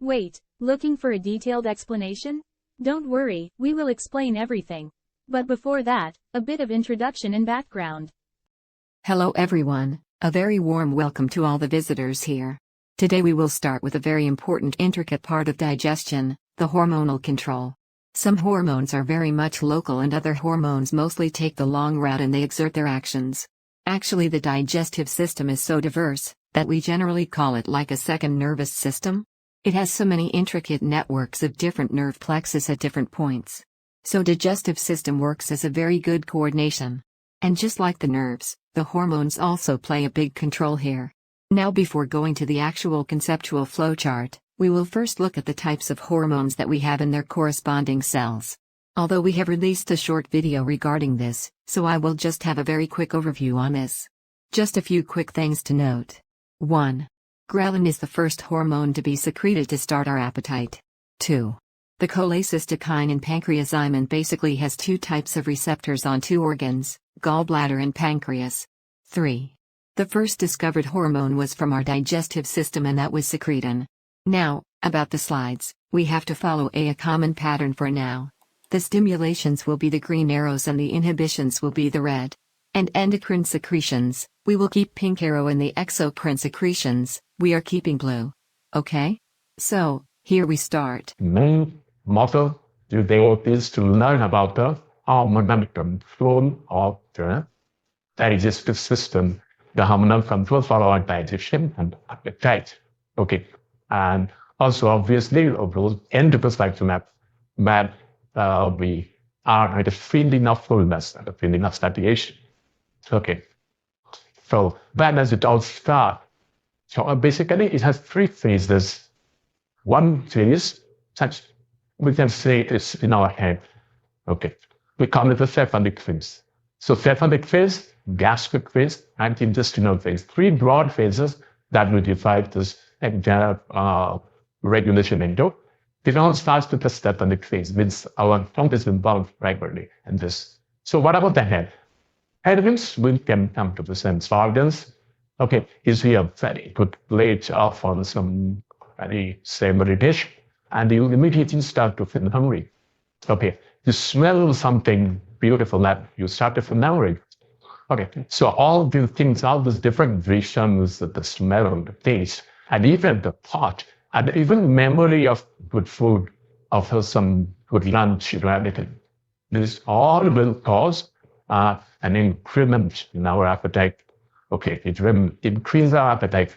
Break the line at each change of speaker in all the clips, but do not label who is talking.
Wait, looking for a detailed explanation? Don't worry, we will explain everything. But before that, a bit of introduction and background.
Hello everyone, a very warm welcome to all the visitors here. Today we will start with a very important intricate part of digestion, the hormonal control. Some hormones are very much local and other hormones mostly take the long route and they exert their actions. Actually, the digestive system is so diverse that we generally call it like a second nervous system. It has so many intricate networks of different nerve plexus at different points. So digestive system works as a very good coordination. And just like the nerves, the hormones also play a big control here. Now before going to the actual conceptual flowchart, we will first look at the types of hormones that we have in their corresponding cells. Although we have released a short video regarding this, so I will just have a very quick overview on this. Just a few quick things to note. 1. Ghrelin is the first hormone to be secreted to start our appetite. 2. The cholecystokinin in pancreasymin basically has two types of receptors on two organs, gallbladder and pancreas. 3. The first discovered hormone was from our digestive system and that was secretin. Now, about the slides, we have to follow a common pattern for now. The stimulations will be the green arrows and the inhibitions will be the red. And endocrine secretions, we will keep pink arrow and the exocrine secretions, we are keeping blue. Okay? So, here we start.
Main motto today is to learn about the hormonal control of the digestive system, the hormonal control for our digestion and appetite. Okay. And also, obviously, of those endocrine spectrum that we are at a feeling of fullness, at a feeling of satiation. Okay. So, when does it all start? So, basically, it has three phases. One phase, such we can say is in our head. Okay. We call it the cephalic phase. So, cephalic phase, gastric phase, and intestinal phase. Three broad phases that we divide this entire regulation into. It all starts with the cephalic phase, means our tongue is involved regularly in this. So, what about the head? Head means we can come to the sense organs. Okay, is here a very good plate on some very savory dish, and you immediately start to feel hungry. Okay, you smell something beautiful that you start to feel hungry. Okay, so all these things, all these different visions, the smell, the taste, and even the thought, and even memory of good food, of some good lunch, anything. This all will cause an increment in our appetite. Okay, it will increase our appetite.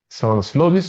So slowly,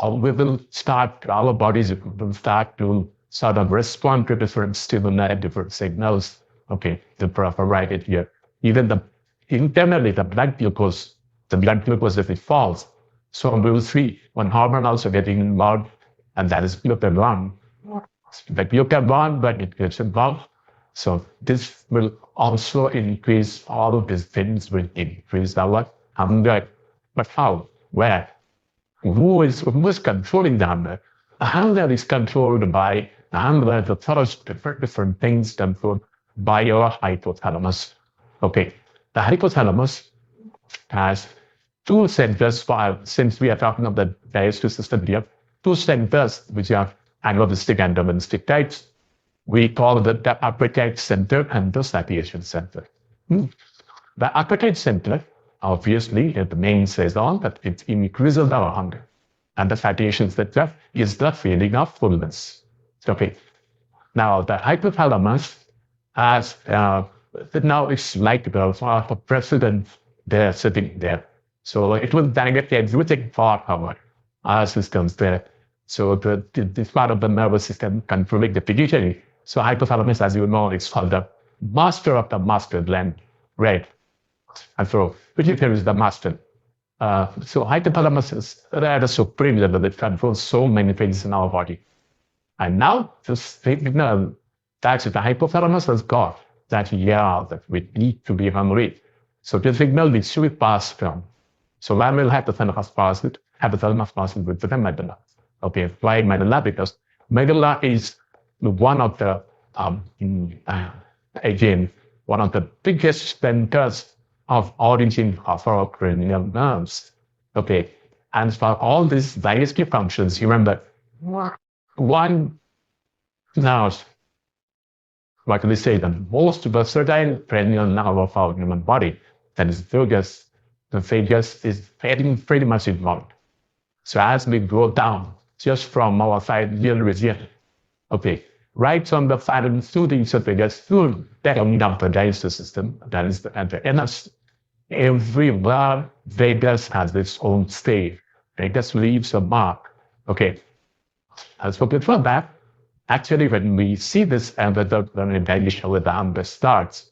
we will start, our bodies will start to sort of respond to different stimuli, different signals. Okay, the proper right here. Even internally, the blood glucose, if it falls, so we will see one hormone also getting involved, and that is glucagon. The glucagon, when it gets involved, so this will also increase all of these things, will increase our hunger. But how? Where? Who is controlling the hunger? The hunger is controlled by the hunger, the first different things controlled by your hypothalamus. Okay, the hypothalamus has two centers, since we are talking about the digestive system here, two centers which are agnostic and domestic types. We call the appetite center and the satiation center. The appetite center, obviously, the name says on that it increases our hunger. And the satiation center is the feeling of fullness. Okay. Now, the hypothalamus has, now it's like the president there sitting there. So it will direct everything for our systems there. So this part of the nervous system controlling the pituitary. So hypothalamus, as you know, is called the master of the master gland, right? And so pituitary is the master. So hypothalamus is at a supreme level that controls so many things in our body. And now this signal that the hypothalamus has got that that we need to be hungry. So the signal needs to be passed from. So when will hypothalamus pass it? Hypothalamus passes with the medulla. Okay, why medulla? Because medulla is one of the again one of the biggest centers of origin of our cranial nerves. Okay, And for all these digestive functions, remember, one nerve, what can we say, the most versatile cranial nerve of our human body, that is vagus. The vagus is pretty much involved. So as we go down, just from our pharyngeal region, okay, right from the pharynx to the esophagus, through that of the digestive system, that is at the end of everywhere, vagus has its own state. Vagus leaves a mark. Okay, as for before that, actually, when we see this and the digestion with the amber starts,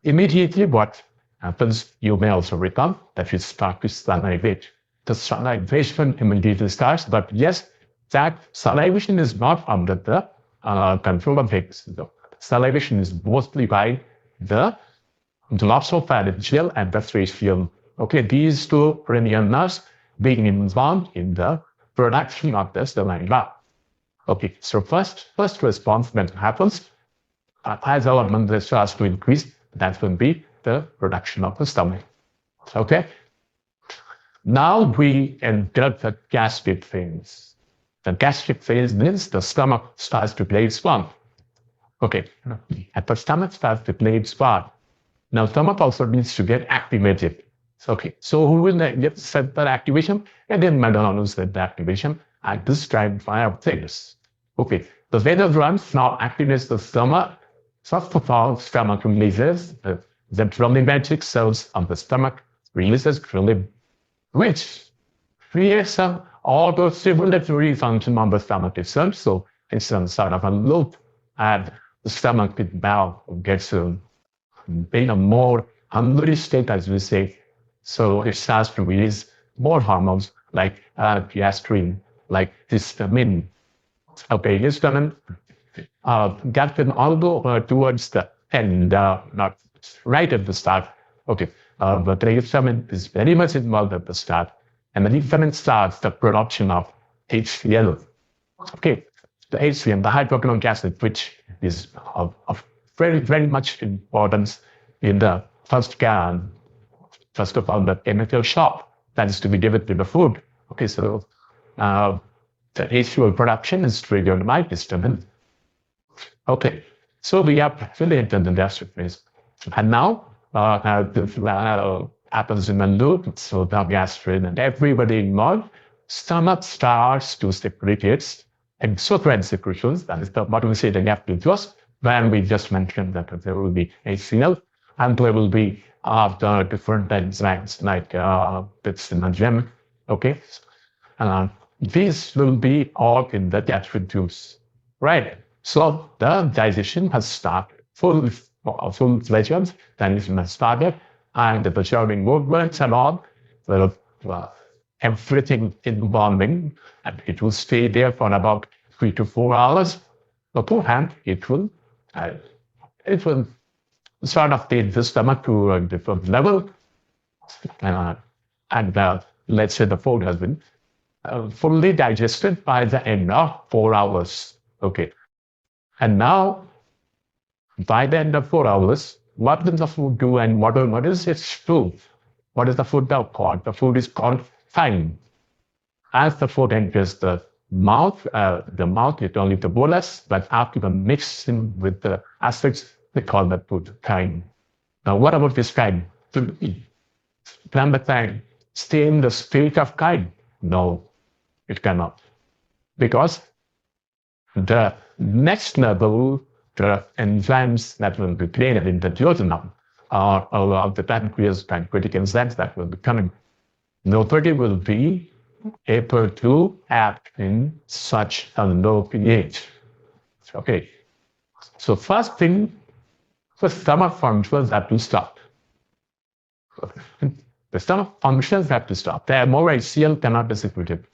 immediately what happens, you may also recall that you start to salivate. The salivation immediately starts, but yes, that salivation is not under the control of vagus. Salivation is mostly by the glossopharyngeal and the pharyngeal. Okay, these two cranial nerves being involved in the production of the saliva. Okay, so first response that happens as our mental starts to increase, that will be the production of the stomach. Okay, now we enter the gastric phase. The gastric phase means the stomach starts to play its part. Okay, and the stomach starts to play its part. Now, stomach also needs to get activated. Okay, so who will get central activation? And then Madonna set the activation at this time via things. Okay, the vagal runs now activates the stomach. First of all, stomach releases the enigmatic cells of the stomach, releases chylin, which creates some auto-stimulatory function on the stomach itself. So it's some sort of a loop, and the stomach valve gets in a more hungry state, as we say. So it starts to release more hormones like gastrin, like histamine. Okay, histamine, gastrin, although towards the end, not right at the start. Okay, but the histamine is very much involved at the start, and the histamine starts the production of HCl. Okay, the HCl, the hydrochloric acid, which is of very, very much importance in the first of all, the chemical shock that is to be given to the food. Okay, so the HCl production is triggered by histamine. Okay, so we have really entered the gastric phase. And now, happens in the loop, so the gastrin and everybody involved, stomach starts to secrete its exocrine secretions, that is what we say the gastrin juice, when we just mentioned that there will be HCl, and there will be the different enzymes like pepsin and gem. Okay, these will be all in the gastrin juice, right? So the digestion has started, full fledged, digestion has started, and the churning movements and all, everything involving, and it will stay there for about 3 to 4 hours. Beforehand, it will sort of take the stomach to a different level, and let's say the food has been fully digested by the end of 4 hours. Okay, and now by the end of 4 hours, what does the food do, and what is its food? What is the food now called? The food is called chyme. As the food enters the mouth is only the bolus, but after the mixing with the acids, they call that food chyme. Now, what about this chyme? Can the chyme stay in the state of chyme? No, it cannot. Because the next level, the enzymes that will be created in the duodenum are of the pancreatic enzymes that will be coming. Nobody will be able to act in such a low pH. Okay, so first thing, the stomach functions have to stop. The stomach functions have to stop. The more HCl cannot be secreted.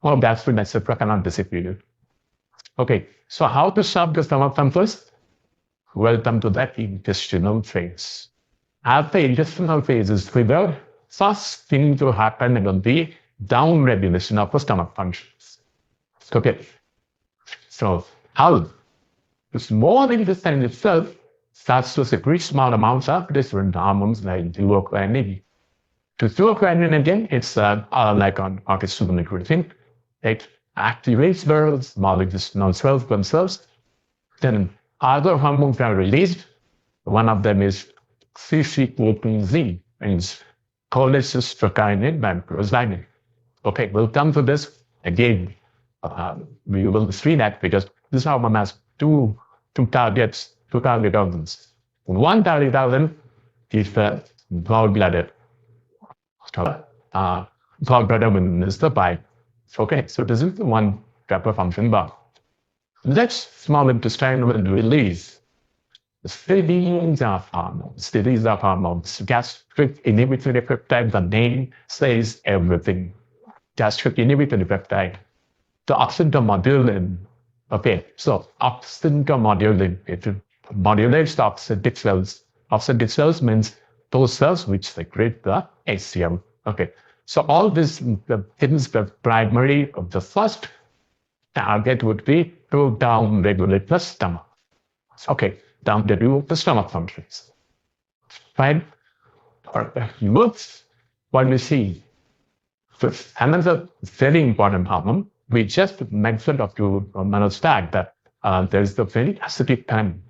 More gastrin, etc. cannot be secreted. Okay, so how to stop the stomach functions? Welcome to that intestinal phase. As the intestinal phase is triggered, first thing to happen will be down-regulation of the stomach functions. Okay, so how? The small intestine itself starts to secrete small amounts of different hormones like endocrine, To secretin again, it's like an orchestrate thing. It activates the small intestinal cells themselves. Then other hormones are released. One of them is CCOPZ, means cholecystokinin and prostaglandin. Okay, we'll come to this again. We will see that because this hormone has two targets, two target organs. One target organ is the gallbladder. Gallbladder is the bile. Okay, so this is the one type of function bar. Next, small intestine will release the series of hormones. Gastric inhibitory peptide, the name says everything. Gastric inhibitory peptide. The oxyntomodulin. Okay, so oxyntomodulin, it modulates the oxidative cells. Oxidative cells means those cells which secrete the HCl. Okay, so all this things, the primary of the first target would be to down-regulate the stomach. Okay, down-regulate the stomach functions. Fine. Whoops. What we see. So another very important hormone. We just mentioned a few minutes back that there's the very acidic time.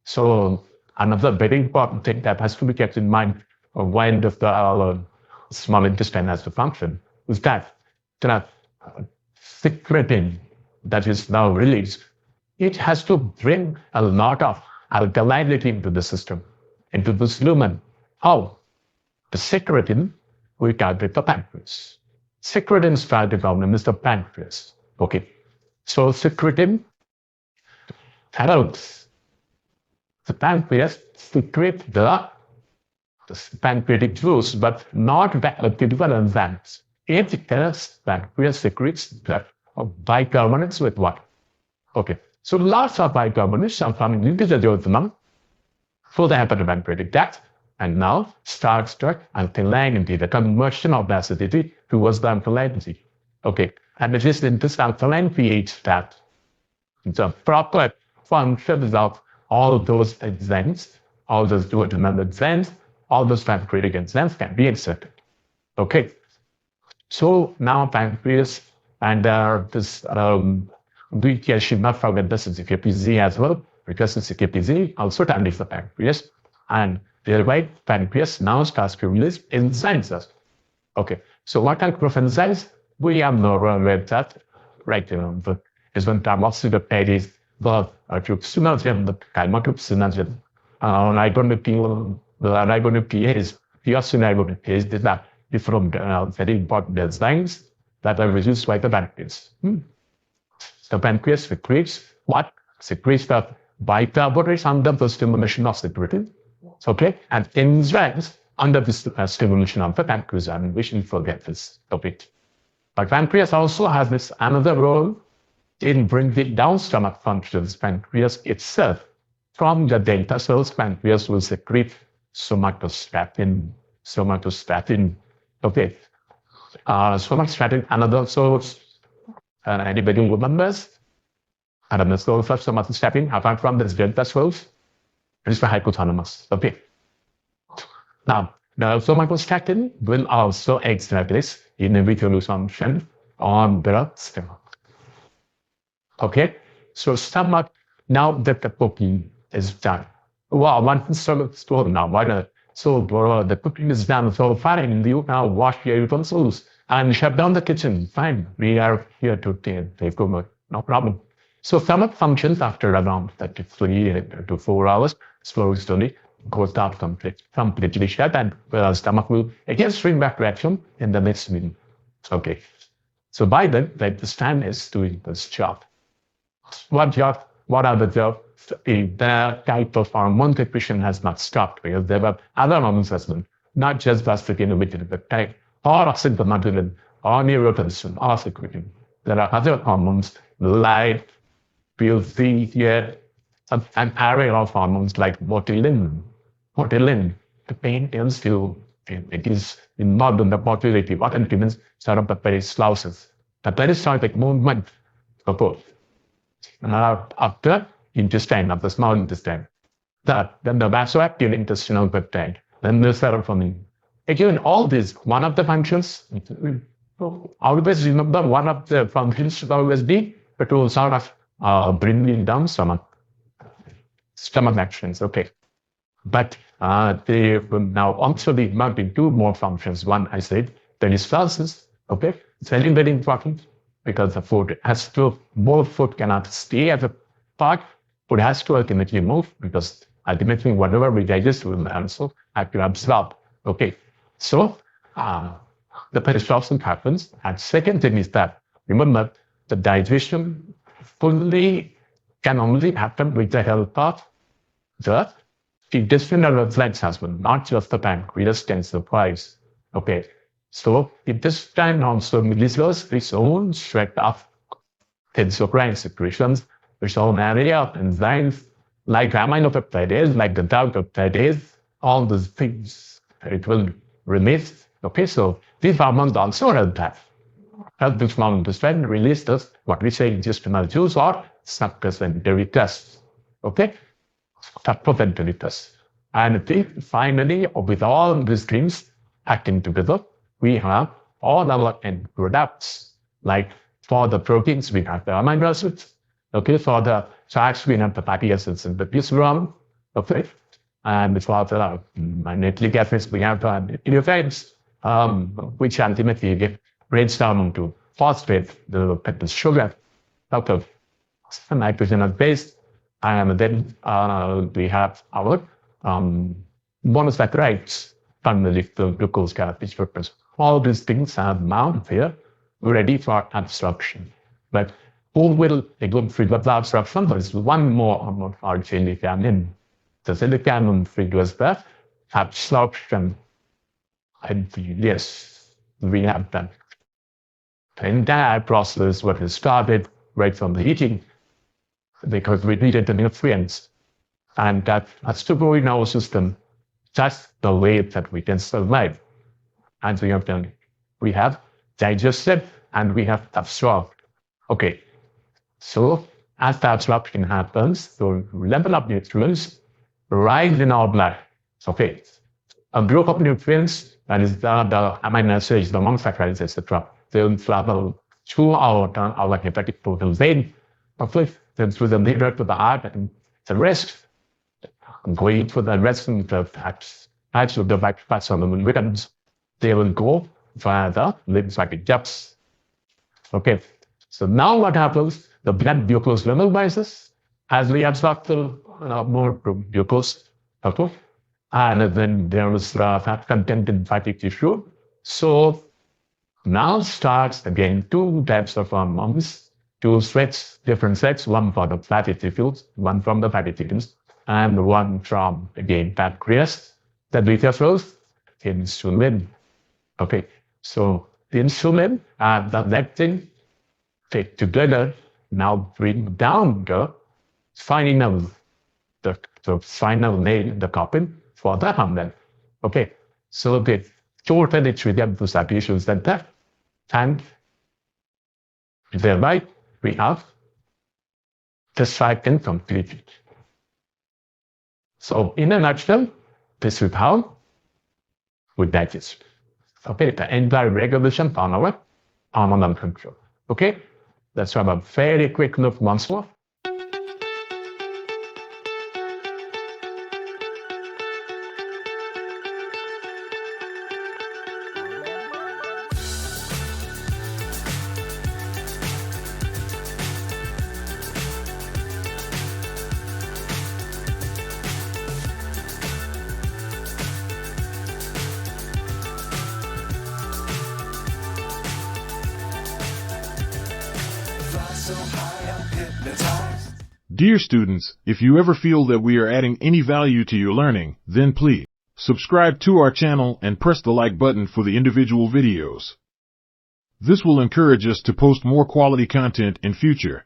So another very important thing that has to be kept in mind when the small intestine has to function is that secretin that is now released, it has to bring a lot of alkalinity into the system, into this lumen. How? The secretin, we target the pancreas. Secretin's target problem is the pancreas. Okay, so secretin helps the pancreas secrete the pancreatic juice, but not the enzymes. It tells pancreas secretes the bicarbonates with what? Okay, so lots of bicarbonates are coming into the duodenum for the hepatopancreatic duct, and now starts the alkalinity, the conversion of the acidity towards the alkalinity. Okay, and it is in this alkaline pH that the proper functions of all those enzymes, all those duodenal enzymes, all those pancreatic enzymes can be inserted. Okay, so now pancreas and this we should not forget this is CKPZ as well, because the CKPZ also targets the pancreas, and thereby pancreas now starts to release enzymes. Okay, so what type of enzymes? We have no read that, right? Is when tamoxidopate is the trypsinogen, the chymotrypsinogen, ribonuclease, deoxyribonuclease, these are different very important enzymes that are reduced by the pancreas. The pancreas secretes what? Secretes the bicarbonates under the stimulation of secretin. Okay, and enzymes under the stimulation of the pancreas, and we should forget this topic. But pancreas also has this another role in bringing down stomach functions. Pancreas itself, from the delta cells, pancreas will secrete somatostatin. Okay, somatostatin, another source. Anybody who remembers? Another source of somatostatin, apart from this delta cells, is the hypothalamus. Okay. Now, the somatostatin will also exert this inhibitory function on the stomach. Okay, so stomach, now that the cooking is done. Wow, one stomach store now. So the cooking is done. So fine, you now wash your utensils and shut down the kitchen. Fine, we are here to take over. No problem. So stomach functions after around 33 to 4 hours slowly goes down completely shut, and the stomach will again swing back to action in the next minute. Okay, so by then, the intestine is doing this job. What job? What are the jobs? The type of hormone secretion has not stopped, because there were other hormones as well, not just gastric inhibitor peptide, or oxyntomodulin, or neurotensin, or secretin. There are other hormones like we'll see here an array of hormones like botulinum. The pain tends to, it is involved in the motility. What means sort of the peristalsis. The peristaltic movement suppose. After intestine, of the small intestine. Then the vasoactive intestinal peptide. Then the serotonin. Again, all this, one of the functions, always remember one of the functions should always be to sort of bringing down stomach actions. Okay. But they will now also be mounting two more functions. One, I said, peristalsis. Okay. It's very, very important because the food has to, more food cannot stay as a part. Food has to ultimately move because ultimately whatever we digest will also have to absorb. Okay. So the peristalsis happens. And second thing is that, remember, the digestion fully can only happen with the help of the intestinal reflex as well, not just the pancreas can surprise. Okay. So intestine also releases its own set of endocrine secretions, its own area of enzymes, like aminopeptidase, like the peptidase, all these things it will release. Okay, so these hormones also help that. Help the small intestine release this, what we say, intestinal juice or supplementary tests. Okay, supplementary tests. And finally, with all these things acting together, we have all our end products. Like for the proteins, we have the amino acids. Okay, for the fats, we have the fatty acids and the glycerol. Okay, and for the nucleic acids, we have the nucleotides, which ultimately get breaks down into phosphate, the sugar, out of nitrogen base, and then we have our monosaccharides, primarily the glucose, which fructose. All these things are now here, ready for absorption. But who will figure the absorption? There is one more our silicon. The silicon figures the absorption. And yes, we have done. The entire process what is started right from the heating, because we needed the nutrients. And that has to go in our system. That's the way that we can survive. And we have done. We have digested and we have absorbed. Okay. So as the absorption happens, the level of nutrients rise in our blood. Okay. A group of nutrients, that is the amino acids, the monosaccharides, etc., they will travel through our hepatic portal vein, then through the liver to the heart, and the rest going for the rest of the fats of the fats on the vitamins. They will go via the lymphatic ducts. Okay, so now what happens? The blood glucose level rises as we absorb more glucose. Okay, and then there is fat content in fatty tissue. So now starts again two types of hormones, two sets, different sets, one for the fatty tissues, one from the fatty tissues, and one from, again, pancreas, the beta cells, insulin. Okay, so the insulin and the leptin take together now bring down the final name, the coupling for the hormone. Okay, so the totally triggered those issues that that, and thereby we have the cycle completed. So in a nutshell, this is how we digest. Okay, the entire regulation on our hormonal control. Okay, let's have a very quick look once more.
Dear students, if you ever feel that we are adding any value to your learning, then please subscribe to our channel and press the like button for the individual videos. This will encourage us to post more quality content in future.